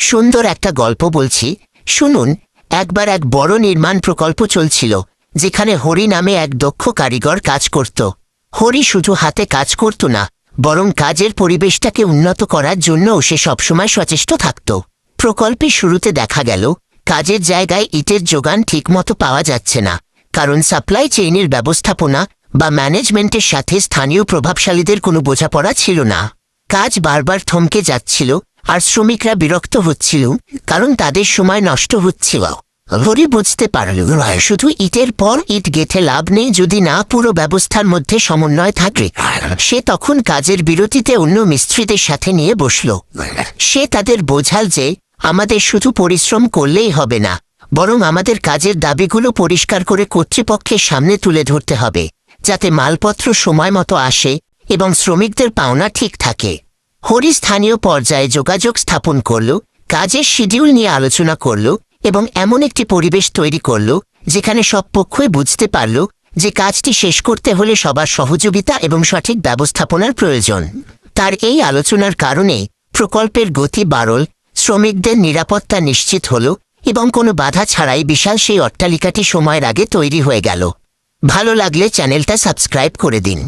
সুন্দর একটা গল্প বলছি, শুনুন। একবার এক বড় নির্মাণ প্রকল্প চলছিল, যেখানে হরি নামে এক দক্ষ কারিগর কাজ করত। হরি শুধু হাতে কাজ করত না, বরং কাজের পরিবেশটাকে উন্নত করার জন্যও সে সবসময় সচেষ্ট থাকত। প্রকল্পের শুরুতে দেখা গেল কাজের জায়গায় ইটের যোগান ঠিকমতো পাওয়া যাচ্ছে না, কারণ সাপ্লাই চেইনের ব্যবস্থাপনা বা ম্যানেজমেন্টের সাথে স্থানীয় প্রভাবশালীদের কোনো বোঝাপড়া ছিল না। কাজ বারবার থমকে যাচ্ছিল, আর শ্রমিকরা বিরক্ত হচ্ছিল, কারণ তাদের সময় নষ্ট হচ্ছিল। হরি বুঝতে পারল শুধু ইটের পর ইট গেঁথে লাভ নেই যদি না পুরো ব্যবস্থার মধ্যে সমন্বয় থাকে। সে তখন কাজের বিরতিতে অন্য মিস্ত্রিদের সাথে নিয়ে বসল। সে তাদের বোঝাল যে আমাদের শুধু পরিশ্রম করলেই হবে না, বরং আমাদের কাজের দাবিগুলো পরিষ্কার করে কর্তৃপক্ষের সামনে তুলে ধরতে হবে, যাতে মালপত্র সময় মতো আসে এবং শ্রমিকদের পাওনা ঠিক থাকে। হরি স্থানীয় পর্যায়ে যোগাযোগ স্থাপন করল, কাজের শিডিউল নিয়ে আলোচনা করল এবং এমন একটি পরিবেশ তৈরি করল যেখানে সব পক্ষই বুঝতে পারল যে কাজটি শেষ করতে হলে সবার সহযোগিতা এবং সঠিক ব্যবস্থাপনার প্রয়োজন। তার এই আলোচনার কারণে প্রকল্পের গতি বাড়ল, শ্রমিকদের নিরাপত্তা নিশ্চিত হল এবং কোনো বাধা ছাড়াই বিশাল সেই অট্টালিকাটি সময়ের আগে তৈরি হয়ে গেল। ভালো লাগলে চ্যানেলটা সাবস্ক্রাইব করে দিন।